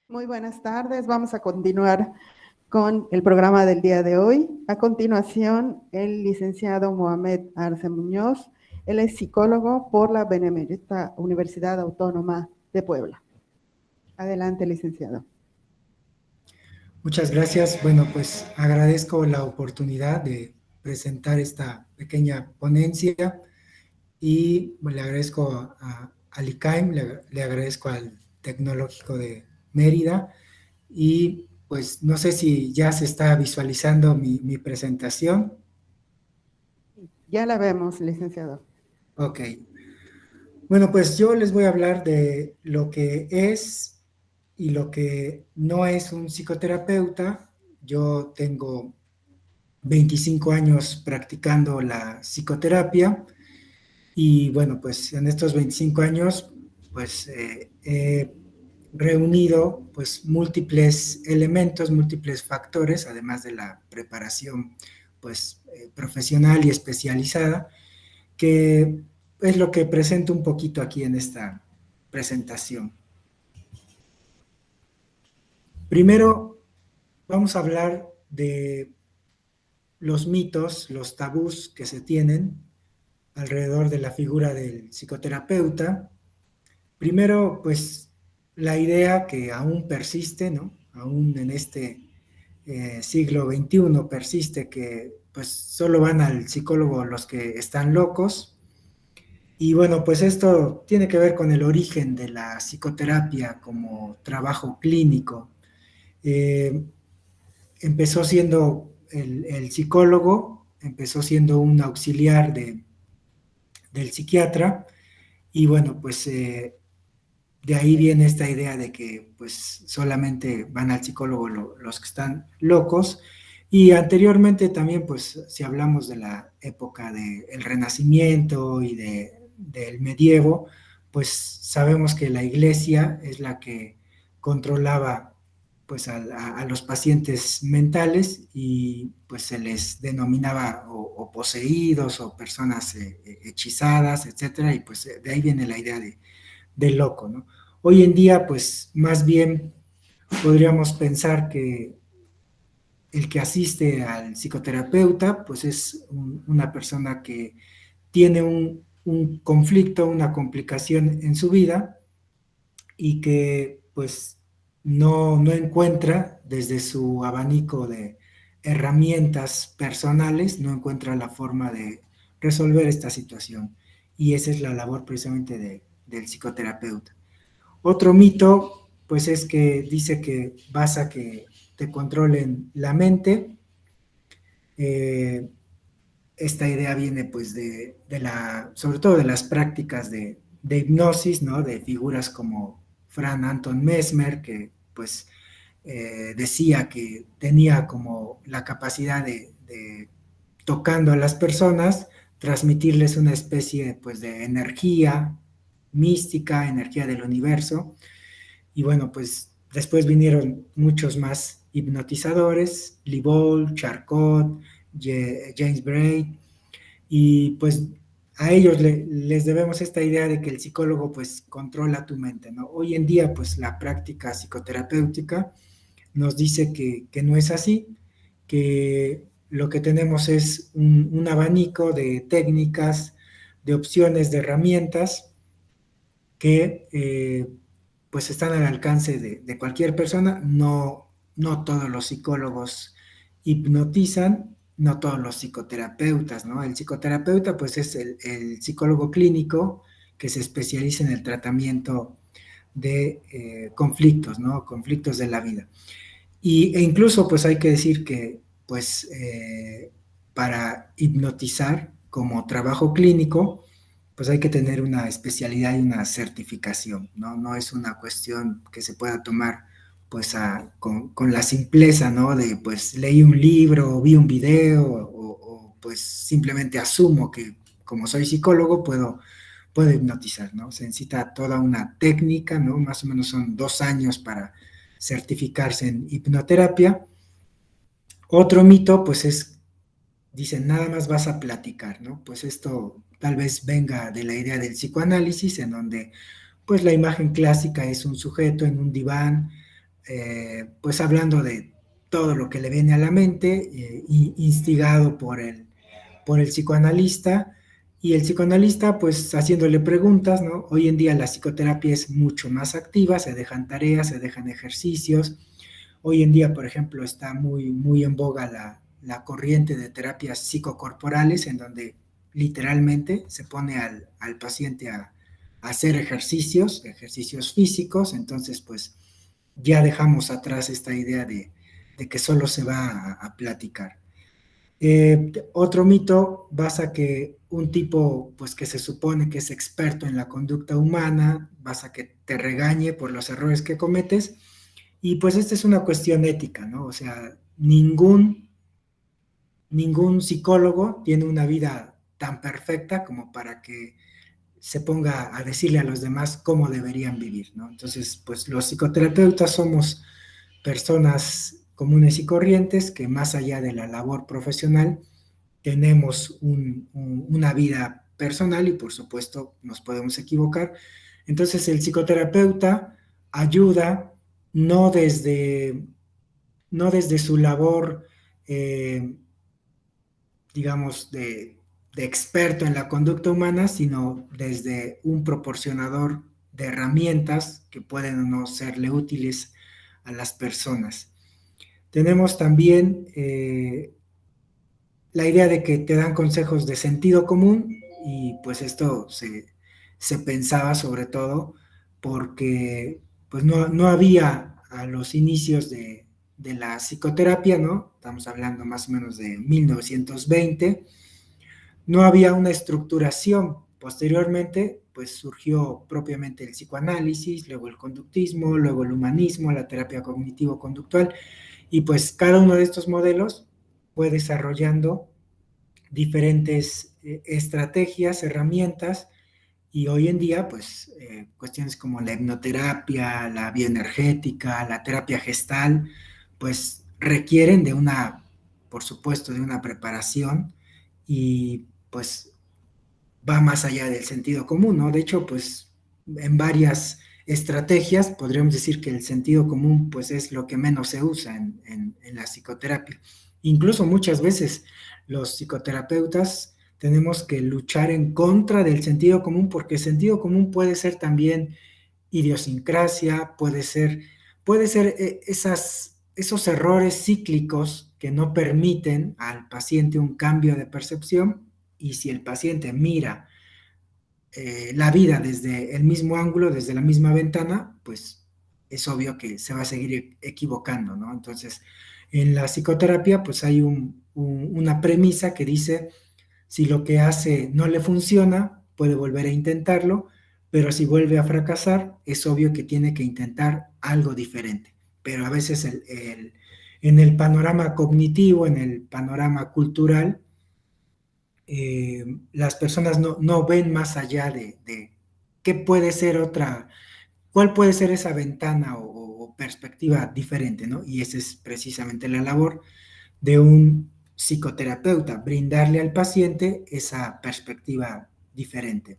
Muy buenas tardes. Vamos a continuar con el programa del día de hoy. A continuación, el licenciado Mohamed Arce Muñoz. Él es psicólogo por la Benemérita Universidad Autónoma de Puebla. Adelante, licenciado. Muchas gracias. Bueno, pues agradezco la oportunidad de presentar esta pequeña ponencia y le agradezco al ICAIM, le agradezco al Tecnológico de Mérida y pues no sé si ya se está visualizando mi presentación. Ya la vemos, licenciado. Ok. Bueno, pues yo les voy a hablar de lo que es y lo que no es un psicoterapeuta. Yo tengo 25 años practicando la psicoterapia y bueno, pues en estos 25 años pues he reunido pues múltiples elementos, múltiples factores, además de la preparación pues profesional y especializada, que es lo que presento un poquito aquí en esta presentación. Primero vamos a hablar de los mitos, los tabús que se tienen alrededor de la figura del psicoterapeuta. Primero, pues la idea que aún persiste, ¿no? Aún en este siglo XXI persiste que pues solo van al psicólogo los que están locos. Y bueno, pues esto tiene que ver con el origen de la psicoterapia como trabajo clínico. Eh, Empezó siendo el psicólogo, empezó siendo un auxiliar del psiquiatra, y bueno, pues de ahí viene esta idea de que pues solamente van al psicólogo los que están locos. Y anteriormente también, pues si hablamos de la época del Renacimiento y del medievo, pues sabemos que la iglesia es la que controlaba pues a los pacientes mentales y pues se les denominaba o poseídos o personas hechizadas, etcétera, y pues de ahí viene la idea de loco, ¿no? Hoy en día, pues más bien podríamos pensar que el que asiste al psicoterapeuta, pues es una persona que tiene un conflicto, una complicación en su vida y que pues no encuentra desde su abanico de herramientas personales, no encuentra la forma de resolver esta situación. Y esa es la labor precisamente del psicoterapeuta. Otro mito, pues es que dice que vas a que te controlen la mente. Eh, Esta idea viene pues sobre todo de las prácticas de hipnosis, ¿no? De figuras como Frank Anton Mesmer, que pues decía que tenía como la capacidad de tocando a las personas, transmitirles una especie pues de energía mística, energía del universo. Y bueno, pues después vinieron muchos más hipnotizadores, Libol, Charcot, James Braid, y pues a ellos les debemos esta idea de que el psicólogo pues controla tu mente, ¿no? Hoy en día pues la práctica psicoterapéutica nos dice que no es así, que lo que tenemos es un abanico de técnicas, de opciones, de herramientas que pues están al alcance de cualquier persona. No todos los psicólogos hipnotizan, no todos los psicoterapeutas, ¿no? El psicoterapeuta pues es el psicólogo clínico que se especializa en el tratamiento de conflictos, ¿no? Conflictos de la vida. E incluso pues hay que decir que pues para hipnotizar como trabajo clínico, pues hay que tener una especialidad y una certificación, ¿no? No es una cuestión que se pueda tomar pues con la simpleza, ¿no? De pues leí un libro, vi un video o pues simplemente asumo que como soy psicólogo puedo hipnotizar, ¿no? Se necesita toda una técnica, ¿no? Más o menos son 2 años para certificarse en hipnoterapia. Otro mito pues es dicen, nada más vas a platicar, ¿no? Pues esto tal vez venga de la idea del psicoanálisis, en donde pues la imagen clásica es un sujeto en un diván, pues hablando de todo lo que le viene a la mente, instigado por el psicoanalista, y el psicoanalista pues haciéndole preguntas, ¿no? Hoy en día la psicoterapia es mucho más activa, se dejan tareas, se dejan ejercicios. Hoy en día, por ejemplo, está muy en boga la corriente de terapias psicocorporales, en donde literalmente se pone al paciente a hacer ejercicios físicos. Entonces pues ya dejamos atrás esta idea de que solo se va a platicar. Otro mito basa que un tipo pues que se supone que es experto en la conducta humana, basa que te regañe por los errores que cometes, y pues esta es una cuestión ética, ¿no? O sea, ningún psicólogo tiene una vida tan perfecta como para que se ponga a decirle a los demás cómo deberían vivir, ¿no? Entonces, pues los psicoterapeutas somos personas comunes y corrientes que más allá de la labor profesional tenemos una vida personal y por supuesto nos podemos equivocar. Entonces el psicoterapeuta ayuda no desde, no desde su labor, eh, digamos, de experto en la conducta humana, sino desde un proporcionador de herramientas que pueden o no serle útiles a las personas. Tenemos también la idea de que te dan consejos de sentido común, y pues esto se pensaba sobre todo porque pues no había a los inicios de la psicoterapia, ¿no? Estamos hablando más o menos de 1920, no había una estructuración. Posteriormente, pues surgió propiamente el psicoanálisis, luego el conductismo, luego el humanismo, la terapia cognitivo-conductual, y pues cada uno de estos modelos fue desarrollando diferentes estrategias, herramientas, y hoy en día, pues, cuestiones como la hipnoterapia, la bioenergética, la terapia gestal, pues requieren de por supuesto, de una preparación, y pues va más allá del sentido común, ¿no? De hecho, pues en varias estrategias podríamos decir que el sentido común pues es lo que menos se usa en la psicoterapia. Incluso muchas veces los psicoterapeutas tenemos que luchar en contra del sentido común, porque el sentido común puede ser también idiosincrasia, puede ser esos errores cíclicos que no permiten al paciente un cambio de percepción, y si el paciente mira la vida desde el mismo ángulo, desde la misma ventana, pues es obvio que se va a seguir equivocando, ¿no? Entonces, en la psicoterapia, pues hay una premisa que dice, si lo que hace no le funciona, puede volver a intentarlo, pero si vuelve a fracasar, es obvio que tiene que intentar algo diferente. Pero a veces en el panorama cognitivo, en el panorama cultural, las personas no ven más allá de qué puede ser cuál puede ser esa ventana o perspectiva diferente, ¿no? Y esa es precisamente la labor de un psicoterapeuta, brindarle al paciente esa perspectiva diferente.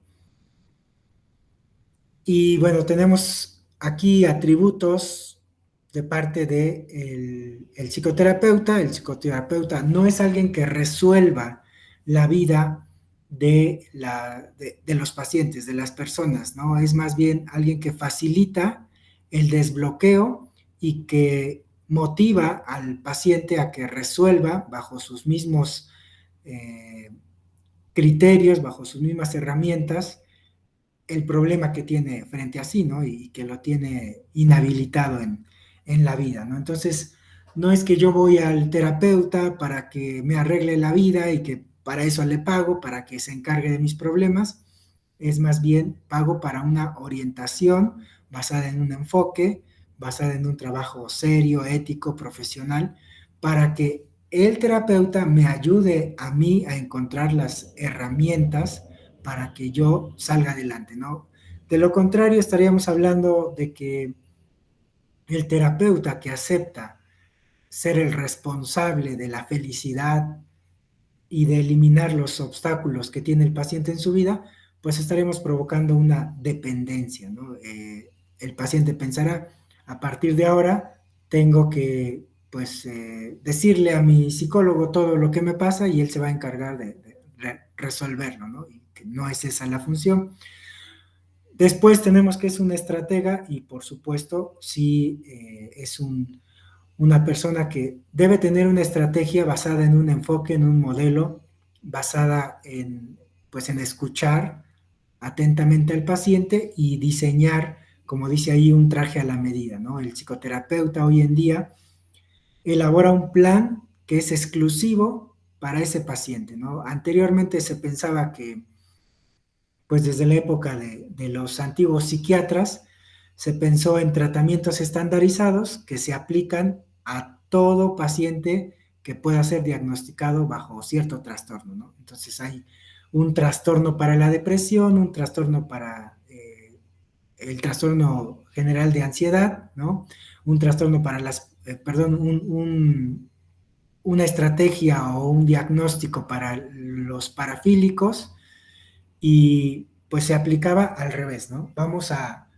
Y bueno, tenemos aquí atributos de parte del el psicoterapeuta. El psicoterapeuta no es alguien que resuelva la vida de los pacientes, de las personas, ¿no? Es más bien alguien que facilita el desbloqueo y que motiva al paciente a que resuelva bajo sus mismos criterios, bajo sus mismas herramientas, el problema que tiene frente a sí, ¿no? Y que lo tiene inhabilitado en la vida, ¿no? Entonces, no es que yo voy al terapeuta para que me arregle la vida y que para eso le pago, para que se encargue de mis problemas, es más bien pago para una orientación basada en un enfoque, basada en un trabajo serio, ético, profesional, para que el terapeuta me ayude a mí a encontrar las herramientas para que yo salga adelante, ¿no? De lo contrario, estaríamos hablando de que el terapeuta que acepta ser el responsable de la felicidad y de eliminar los obstáculos que tiene el paciente en su vida, pues estaremos provocando una dependencia, ¿no? El paciente pensará, a partir de ahora tengo que pues decirle a mi psicólogo todo lo que me pasa y él se va a encargar de resolverlo, ¿no? Y que no es esa la función. Después tenemos que es un estratega y por supuesto sí es una persona que debe tener una estrategia basada en un enfoque, en un modelo, basada en, pues, en escuchar atentamente al paciente y diseñar, como dice ahí, un traje a la medida, ¿no? El psicoterapeuta hoy en día elabora un plan que es exclusivo para ese paciente, ¿no? Anteriormente se pensaba que, pues desde la época de los antiguos psiquiatras, se pensó en tratamientos estandarizados que se aplican a todo paciente que pueda ser diagnosticado bajo cierto trastorno, ¿no? Entonces hay un trastorno para la depresión, un trastorno para el trastorno general de ansiedad, ¿no? Un trastorno para una estrategia o un diagnóstico para los parafílicos y pues se aplicaba al revés, ¿no? Vamos a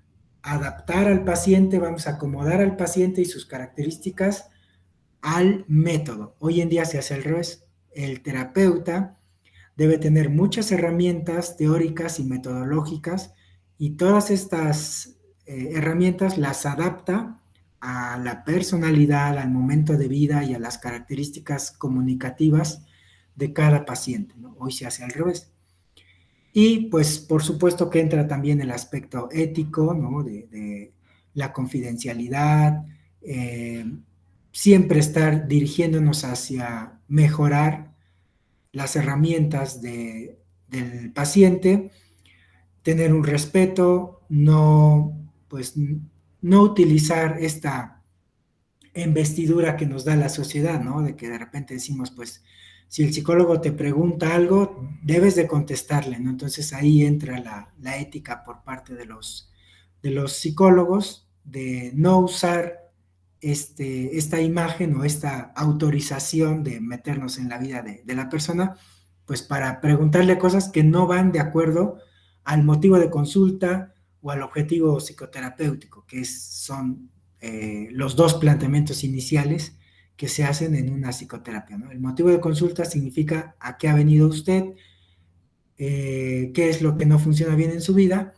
adaptar al paciente, vamos a acomodar al paciente y sus características al método. Hoy en día se hace al revés. El terapeuta debe tener muchas herramientas teóricas y metodológicas y todas estas herramientas las adapta a la personalidad, al momento de vida y a las características comunicativas de cada paciente, ¿no? Hoy se hace al revés. Y pues por supuesto que entra también el aspecto ético, ¿no? De la confidencialidad, siempre estar dirigiéndonos hacia mejorar las herramientas del paciente, tener un respeto, no, pues, no utilizar esta investidura que nos da la sociedad, ¿no? De que de repente decimos, pues, si el psicólogo te pregunta algo, debes de contestarle, ¿no? Entonces ahí entra la ética por parte de los psicólogos de no usar esta imagen o esta autorización de meternos en la vida de la persona, pues para preguntarle cosas que no van de acuerdo al motivo de consulta o al objetivo psicoterapéutico, que son los dos planteamientos iniciales que se hacen en una psicoterapia, ¿no? El motivo de consulta significa a qué ha venido usted, qué es lo que no funciona bien en su vida,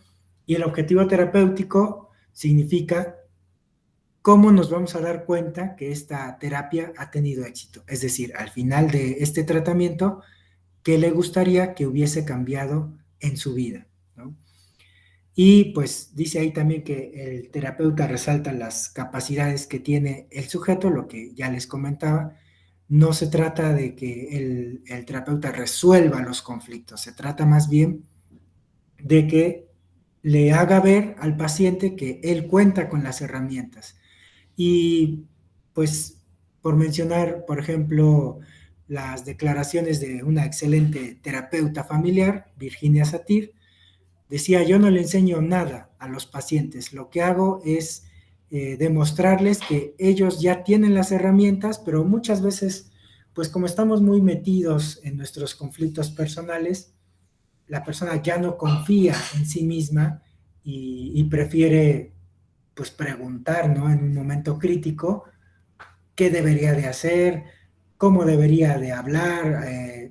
y el objetivo terapéutico significa cómo nos vamos a dar cuenta que esta terapia ha tenido éxito. Es decir, al final de este tratamiento, ¿qué le gustaría que hubiese cambiado en su vida, ¿no? Y pues dice ahí también que el terapeuta resalta las capacidades que tiene el sujeto, lo que ya les comentaba. No se trata de que el terapeuta resuelva los conflictos, se trata más bien de que le haga ver al paciente que él cuenta con las herramientas. Y pues por mencionar, por ejemplo, las declaraciones de una excelente terapeuta familiar, Virginia Satir, decía, yo no le enseño nada a los pacientes, lo que hago es demostrarles que ellos ya tienen las herramientas, pero muchas veces, pues como estamos muy metidos en nuestros conflictos personales, la persona ya no confía en sí misma y prefiere pues preguntar, ¿no? En un momento crítico, qué debería de hacer, cómo debería de hablar,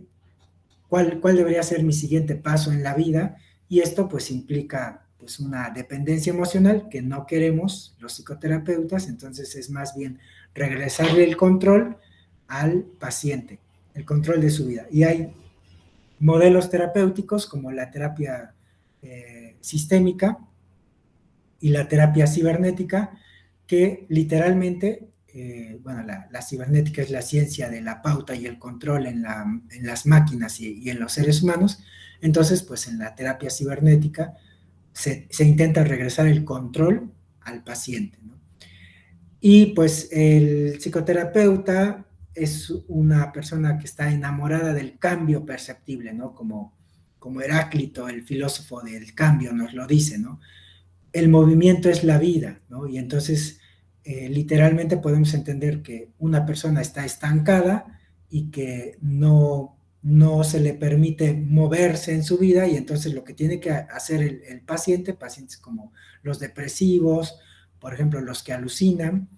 cuál debería ser mi siguiente paso en la vida, y esto pues implica pues una dependencia emocional que no queremos los psicoterapeutas, entonces es más bien regresarle el control al paciente, el control de su vida. Y hay modelos terapéuticos como la terapia sistémica y la terapia cibernética, que literalmente, bueno, la cibernética es la ciencia de la pauta y el control en las máquinas y en los seres humanos. Entonces, pues en la terapia cibernética se intenta regresar el control al paciente, ¿no? Y pues el psicoterapeuta es una persona que está enamorada del cambio perceptible, ¿no? Como Heráclito, el filósofo del cambio, nos lo dice, ¿no? El movimiento es la vida, ¿no? Y entonces, literalmente podemos entender que una persona está estancada y que no se le permite moverse en su vida, y entonces lo que tiene que hacer el paciente, pacientes como los depresivos, por ejemplo, los que alucinan,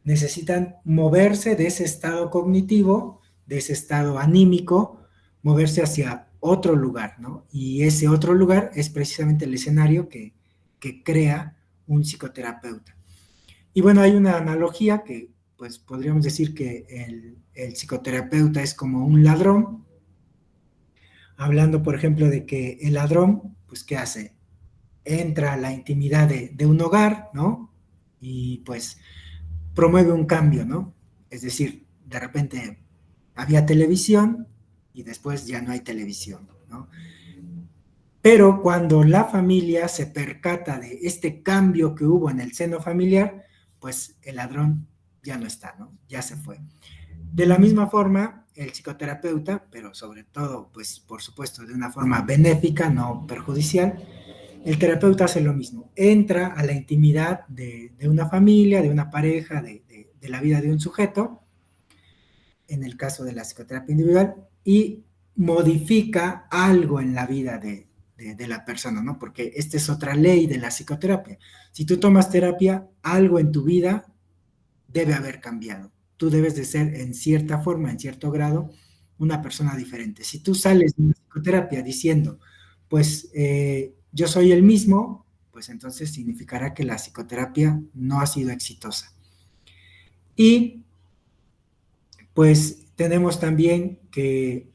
necesitan moverse de ese estado cognitivo, de ese estado anímico, moverse hacia otro lugar, ¿no? Y ese otro lugar es precisamente el escenario que crea un psicoterapeuta. Y bueno, hay una analogía que pues podríamos decir que el psicoterapeuta es como un ladrón, hablando por ejemplo de que el ladrón, pues ¿qué hace? Entra a la intimidad de un hogar, ¿no? Y pues promueve un cambio, ¿no? Es decir, de repente había televisión y después ya no hay televisión, ¿no? Pero cuando la familia se percata de este cambio que hubo en el seno familiar, pues el ladrón ya no está, ¿no? Ya se fue. De la misma forma, el psicoterapeuta, pero sobre todo, pues por supuesto, de una forma benéfica, no perjudicial, el terapeuta hace lo mismo. Entra a la intimidad de una familia, de una pareja, de la vida de un sujeto, en el caso de la psicoterapia individual, y modifica algo en la vida de la persona, ¿no? Porque esta es otra ley de la psicoterapia. Si tú tomas terapia, algo en tu vida debe haber cambiado. Tú debes de ser en cierta forma, en cierto grado, una persona diferente. Si tú sales de una psicoterapia diciendo, pues yo soy el mismo, pues entonces significará que la psicoterapia no ha sido exitosa. Y pues tenemos también que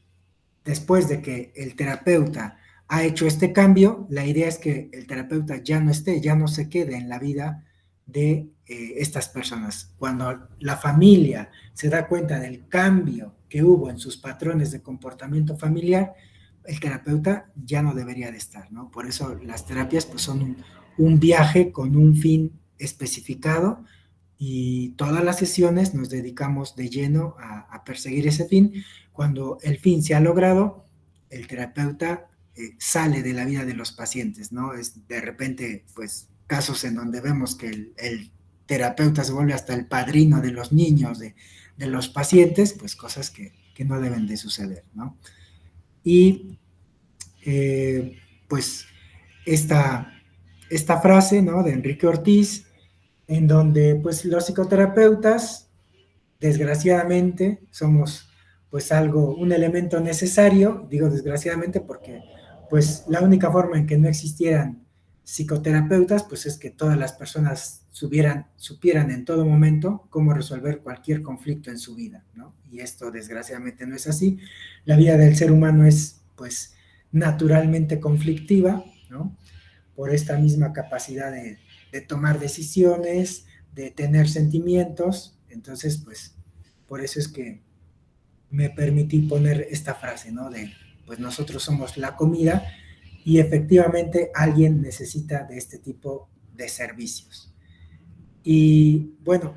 después de que el terapeuta ha hecho este cambio, la idea es que el terapeuta ya no esté, ya no se quede en la vida de estas personas. Cuando la familia se da cuenta del cambio que hubo en sus patrones de comportamiento familiar, el terapeuta ya no debería de estar, ¿no? Por eso las terapias pues, son un viaje con un fin especificado y todas las sesiones nos dedicamos de lleno a perseguir ese fin. Cuando el fin se ha logrado, el terapeuta sale de la vida de los pacientes, ¿no? Es de repente, pues, casos en donde vemos que el terapeuta se vuelve hasta el padrino de los niños, de los pacientes, pues cosas que no deben de suceder, ¿no? Y pues esta frase, ¿no? De Enrique Ortiz, en donde pues los psicoterapeutas, desgraciadamente, somos pues algo, un elemento necesario, digo desgraciadamente porque pues la única forma en que no existieran psicoterapeutas pues es que todas las personas supieran en todo momento cómo resolver cualquier conflicto en su vida, ¿no? Y esto desgraciadamente no es así. La vida del ser humano es pues naturalmente conflictiva, ¿no? Por esta misma capacidad de tomar decisiones, de tener sentimientos. Entonces, pues, por eso es que me permití poner esta frase, ¿no? De, pues nosotros somos la comida y efectivamente alguien necesita de este tipo de servicios. Y bueno,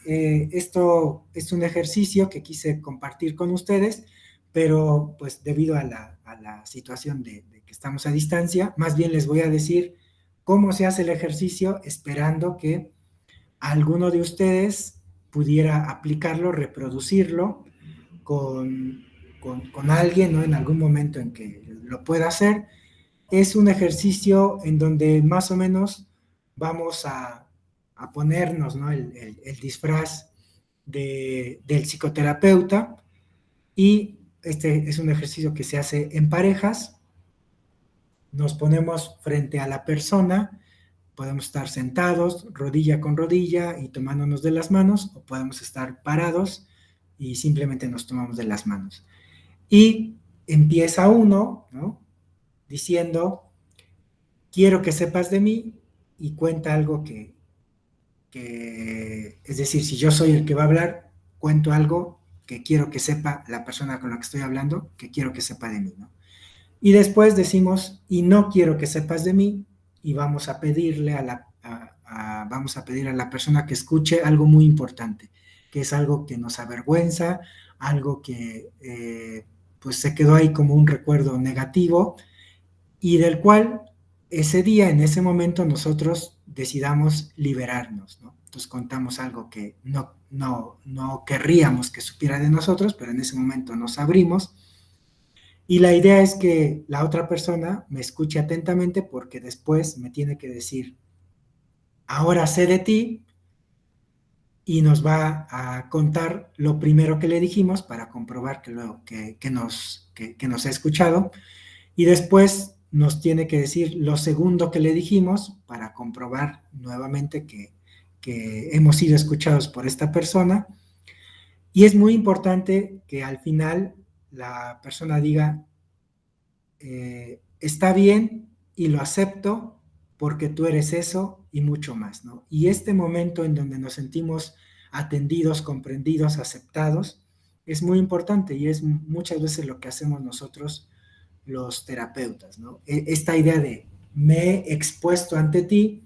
esto es un ejercicio que quise compartir con ustedes, pero pues debido a la situación de que estamos a distancia, más bien les voy a decir cómo se hace el ejercicio, esperando que alguno de ustedes pudiera aplicarlo, reproducirlo con alguien, ¿no? En algún momento en que lo pueda hacer. Es un ejercicio en donde más o menos vamos a ponernos, ¿no? el disfraz del psicoterapeuta, y este es un ejercicio que se hace en parejas. Nos ponemos frente a la persona, podemos estar sentados, rodilla con rodilla y tomándonos de las manos, o podemos estar parados y simplemente nos tomamos de las manos. Y empieza uno, ¿no? Diciendo, quiero que sepas de mí, y cuenta algo es decir, si yo soy el que va a hablar, cuento algo que quiero que sepa la persona con la que estoy hablando, que quiero que sepa de mí, ¿no? Y después decimos, y no quiero que sepas de mí, y vamos a pedirle vamos a pedir a la persona que escuche algo muy importante, que es algo que nos avergüenza, algo que pues se quedó ahí como un recuerdo negativo, y del cual ese día, en ese momento, nosotros decidamos liberarnos, ¿no? Entonces contamos algo que no querríamos que supiera de nosotros, pero en ese momento nos abrimos. Y la idea es que la otra persona me escuche atentamente, porque después me tiene que decir, ahora sé de ti, y nos va a contar lo primero que le dijimos para comprobar que nos ha escuchado, y después nos tiene que decir lo segundo que le dijimos para comprobar nuevamente que hemos sido escuchados por esta persona. Y es muy importante que al final la persona diga, está bien y lo acepto porque tú eres eso y mucho más, ¿no? Y este momento en donde nos sentimos atendidos, comprendidos, aceptados, es muy importante y es muchas veces lo que hacemos nosotros los terapeutas, ¿no? Esta idea de me he expuesto ante ti,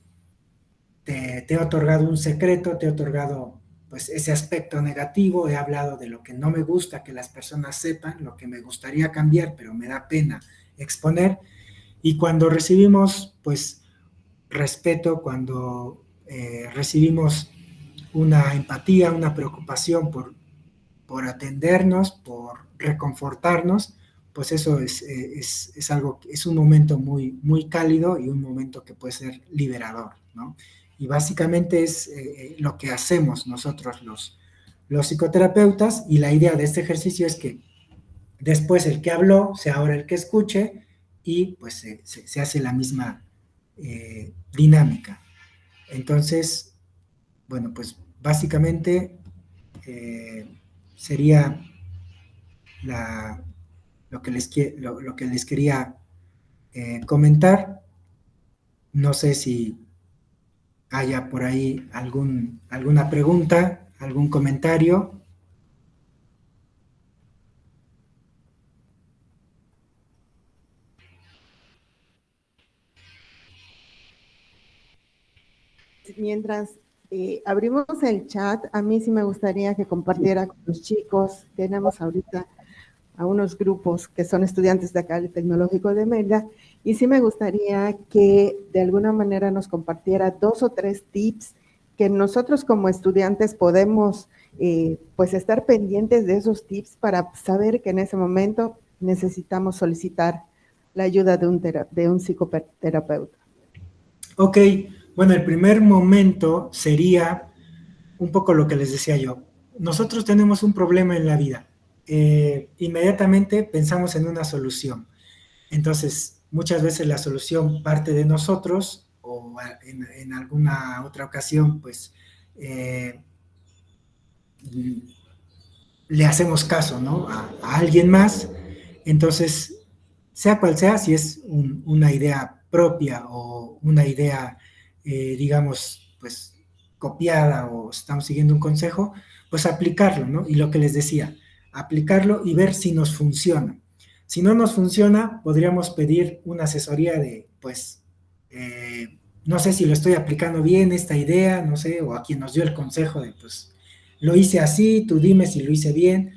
te he otorgado un secreto, te he otorgado pues ese aspecto negativo, he hablado de lo que no me gusta que las personas sepan, lo que me gustaría cambiar, pero me da pena exponer, y cuando recibimos pues respeto, cuando recibimos una empatía, una preocupación por atendernos, por reconfortarnos, pues eso es algo, es un momento muy, muy cálido y un momento que puede ser liberador, ¿no? Y básicamente es lo que hacemos nosotros los psicoterapeutas, y la idea de este ejercicio es que después el que habló sea ahora el que escuche, y pues se hace la misma dinámica. Entonces, bueno, pues básicamente sería lo que les quería comentar. No sé si haya por ahí alguna pregunta, algún comentario. Mientras abrimos el chat, a mí sí me gustaría que compartiera con los chicos. Tenemos ahorita a unos grupos que son estudiantes de acá del Tecnológico de Mérida, y sí me gustaría que de alguna manera nos compartiera 2 o 3 tips que nosotros como estudiantes podemos pues estar pendientes de esos tips para saber que en ese momento necesitamos solicitar la ayuda de un psicoterapeuta. Ok, bueno, el primer momento sería un poco lo que les decía yo. Nosotros tenemos un problema en la vida. Inmediatamente pensamos en una solución. Entonces, muchas veces la solución parte de nosotros, o en alguna otra ocasión, pues le hacemos caso, ¿no? A alguien más. Entonces, sea cual sea, si es una idea propia o una idea, digamos, pues copiada, o estamos siguiendo un consejo, pues aplicarlo, ¿no? Y lo que les decía, aplicarlo y ver si nos funciona. Si no nos funciona, podríamos pedir una asesoría de, pues, no sé si lo estoy aplicando bien, esta idea, no sé, o a quien nos dio el consejo de, pues, lo hice así, tú dime si lo hice bien,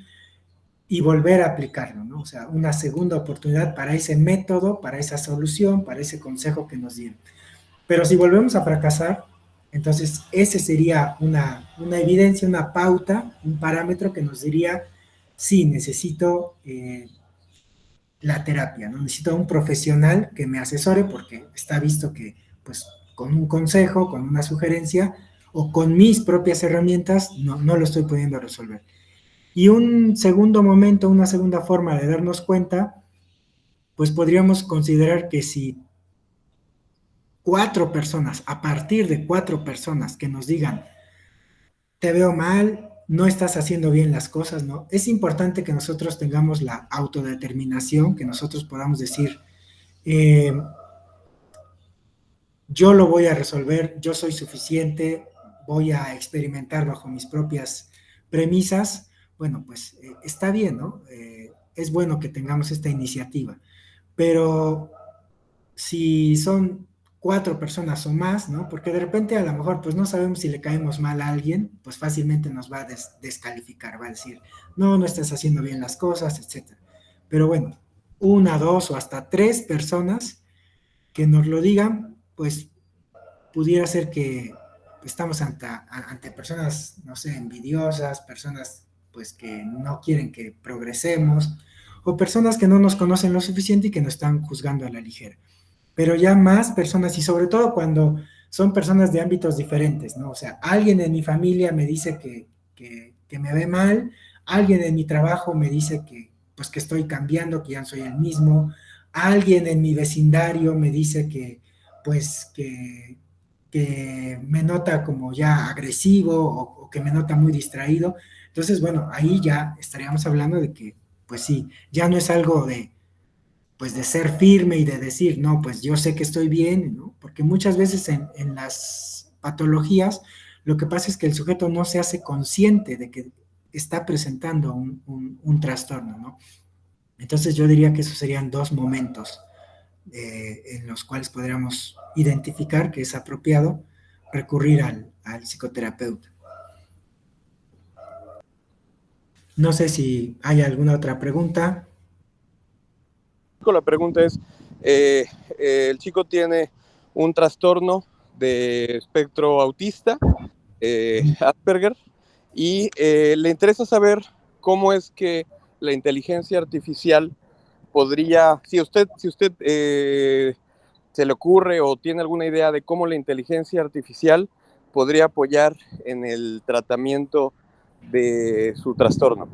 y volver a aplicarlo, ¿no? O sea, una segunda oportunidad para ese método, para esa solución, para ese consejo que nos dieron. Pero si volvemos a fracasar, entonces ese sería una evidencia, una pauta, un parámetro que nos diría, sí, necesito la terapia, ¿no? Necesito un profesional que me asesore, porque está visto que, pues, con un consejo, con una sugerencia o con mis propias herramientas, no lo estoy pudiendo resolver. Y un segundo momento, una segunda forma de darnos cuenta, pues podríamos considerar que si 4 personas, a partir de 4 personas que nos digan, te veo mal, no estás haciendo bien las cosas, ¿no? Es importante que nosotros tengamos la autodeterminación, que nosotros podamos decir, eh, yo lo voy a resolver, yo soy suficiente, voy a experimentar bajo mis propias premisas. Bueno, pues está bien, ¿no? Es bueno que tengamos esta iniciativa, pero si son 4 personas o más, ¿no? Porque de repente a lo mejor pues no sabemos si le caemos mal a alguien, pues fácilmente nos va a descalificar, va a decir, no estás haciendo bien las cosas, etc. Pero bueno, 1, 2 o hasta 3 personas que nos lo digan, pues pudiera ser que estamos ante personas, no sé, envidiosas, personas pues que no quieren que progresemos, o personas que no nos conocen lo suficiente y que nos están juzgando a la ligera. Pero ya más personas, y sobre todo cuando son personas de ámbitos diferentes, ¿no? O sea, alguien en mi familia me dice que me ve mal, alguien en mi trabajo me dice que, pues, que estoy cambiando, que ya no soy el mismo, alguien en mi vecindario me dice que, pues, que me nota como ya agresivo o que me nota muy distraído. Entonces, bueno, ahí ya estaríamos hablando de que, pues sí, ya no es algo de, pues de ser firme y de decir, no, pues yo sé que estoy bien, ¿no? Porque muchas veces en las patologías lo que pasa es que el sujeto no se hace consciente de que está presentando un trastorno, ¿no? Entonces yo diría que esos serían dos momentos en los cuales podríamos identificar que es apropiado recurrir al psicoterapeuta. No sé si hay alguna otra pregunta. La pregunta es, el chico tiene un trastorno de espectro autista, Asperger, y le interesa saber cómo es que la inteligencia artificial podría, si usted se le ocurre o tiene alguna idea de cómo la inteligencia artificial podría apoyar en el tratamiento de su trastorno.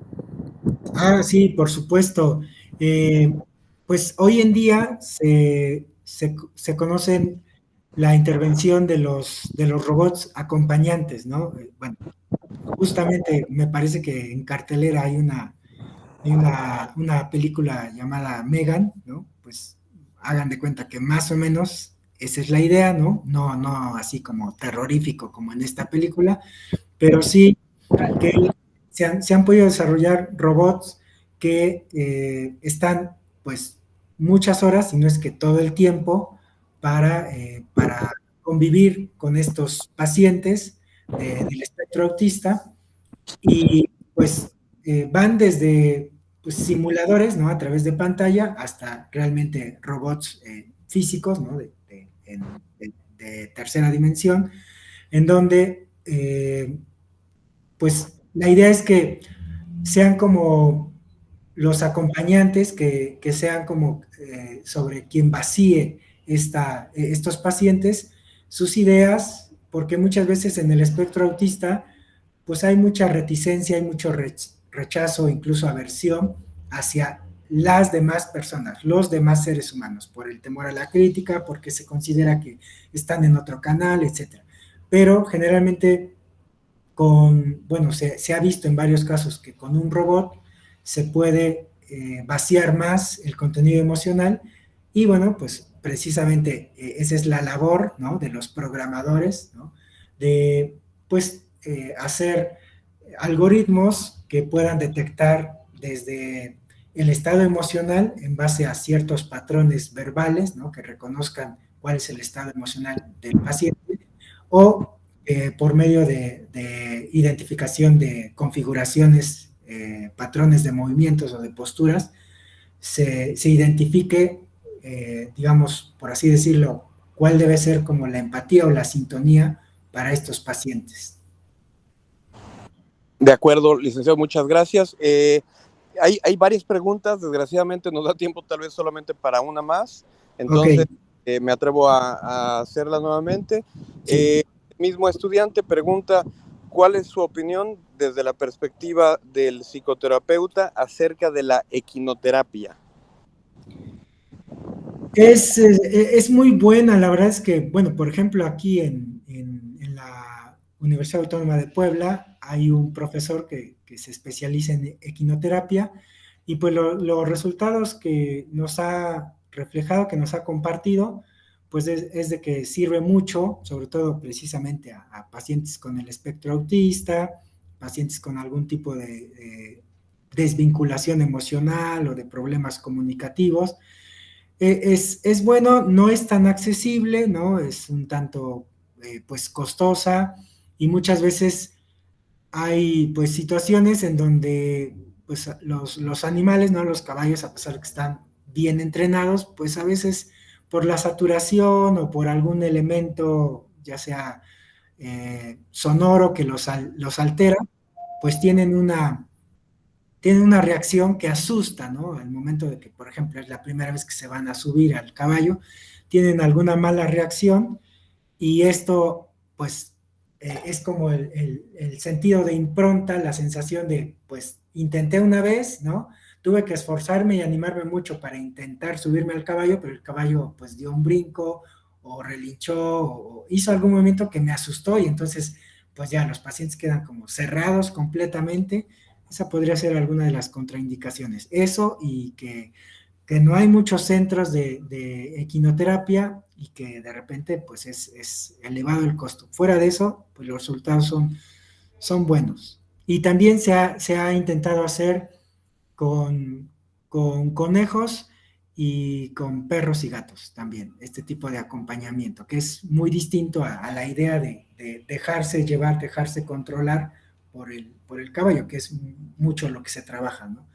Ah, sí, por supuesto. Pues hoy en día se conocen la intervención de los robots acompañantes, ¿no? Bueno, justamente me parece que en cartelera hay una película llamada Megan, ¿no? Pues hagan de cuenta que más o menos esa es la idea, ¿no? No, no así como terrorífico como en esta película, pero sí que se han podido desarrollar robots que están pues muchas horas, si no es que todo el tiempo, para convivir con estos pacientes del espectro autista y pues van desde pues, simuladores, ¿no? A través de pantalla hasta realmente robots físicos, ¿no? De tercera dimensión, en donde pues la idea es que sean como los acompañantes, que sean como sobre quien vacíe estos pacientes sus ideas, porque muchas veces en el espectro autista pues hay mucha reticencia, hay mucho rechazo, incluso aversión hacia las demás personas, los demás seres humanos, por el temor a la crítica, porque se considera que están en otro canal, etcétera. Pero generalmente bueno, se ha visto en varios casos que con un robot se puede vaciar más el contenido emocional y bueno, pues precisamente esa es la labor, ¿no? De los programadores, ¿no? De pues hacer algoritmos que puedan detectar desde el estado emocional en base a ciertos patrones verbales, ¿no? Que reconozcan cuál es el estado emocional del paciente o por medio de identificación de configuraciones, patrones de movimientos o de posturas, se identifique, digamos, por así decirlo, cuál debe ser como la empatía o la sintonía para estos pacientes. De acuerdo, licenciado, muchas gracias. Hay varias preguntas, desgraciadamente nos da tiempo tal vez solamente para una más, entonces Okay. me atrevo a hacerla nuevamente. Sí. El mismo estudiante pregunta, ¿cuál es su opinión desde la perspectiva del psicoterapeuta acerca de la equinoterapia? Es muy buena, la verdad es que, bueno, por ejemplo, aquí en la Universidad Autónoma de Puebla hay un profesor que se especializa en equinoterapia y pues los resultados que nos ha reflejado, que nos ha compartido, pues es de que sirve mucho, sobre todo precisamente a pacientes con el espectro autista, pacientes con algún tipo de desvinculación emocional o de problemas comunicativos. Es bueno, no es tan accesible, ¿no? Es un tanto, pues, costosa y muchas veces hay, pues, situaciones en donde, pues, los animales, ¿no? Los caballos, a pesar de que están bien entrenados, pues, a veces por la saturación o por algún elemento, ya sea sonoro que los altera, pues tienen una reacción que asusta, ¿no? Al momento de que, por ejemplo, es la primera vez que se van a subir al caballo, tienen alguna mala reacción y esto pues es como el sentido de impronta, la sensación de pues intenté una vez, ¿no? Tuve que esforzarme y animarme mucho para intentar subirme al caballo, pero el caballo pues dio un brinco o relinchó o hizo algún movimiento que me asustó y entonces pues ya los pacientes quedan como cerrados completamente. Esa podría ser alguna de las contraindicaciones. Eso y que no hay muchos centros de equinoterapia y que de repente pues es elevado el costo. Fuera de eso, pues los resultados son buenos. Y también se ha intentado hacer con conejos y con perros y gatos también, este tipo de acompañamiento, que es muy distinto a la idea de dejarse llevar, dejarse controlar por el caballo, que es mucho lo que se trabaja, ¿no?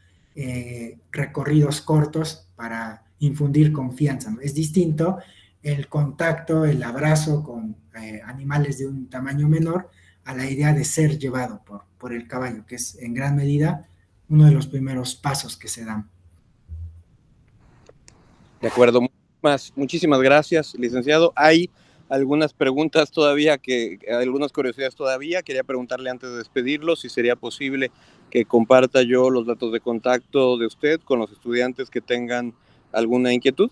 Recorridos cortos para infundir confianza, ¿no? Es distinto el contacto, el abrazo con animales de un tamaño menor a la idea de ser llevado por el caballo, que es en gran medida uno de los primeros pasos que se dan. De acuerdo, muchísimas gracias, licenciado. Hay algunas preguntas todavía, algunas curiosidades todavía. Quería preguntarle antes de despedirlo si sería posible que comparta yo los datos de contacto de usted con los estudiantes que tengan alguna inquietud.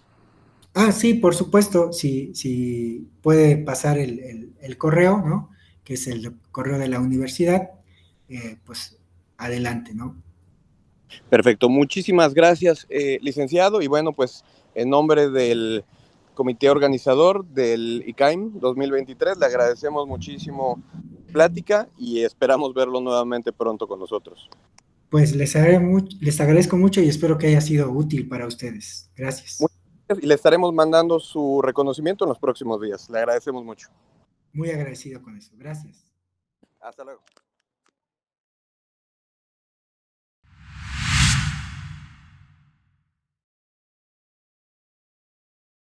Ah, sí, por supuesto, si puede pasar el correo, ¿no? Que es el correo de la universidad, pues adelante, ¿no? Perfecto, muchísimas gracias, licenciado. Y bueno, pues en nombre del comité organizador del ICAIM 2023, le agradecemos muchísimo la plática y esperamos verlo nuevamente pronto con nosotros. Pues les agradezco mucho y espero que haya sido útil para ustedes. Gracias. Y le estaremos mandando su reconocimiento en los próximos días. Le agradecemos mucho. Muy agradecido con eso. Gracias. Hasta luego.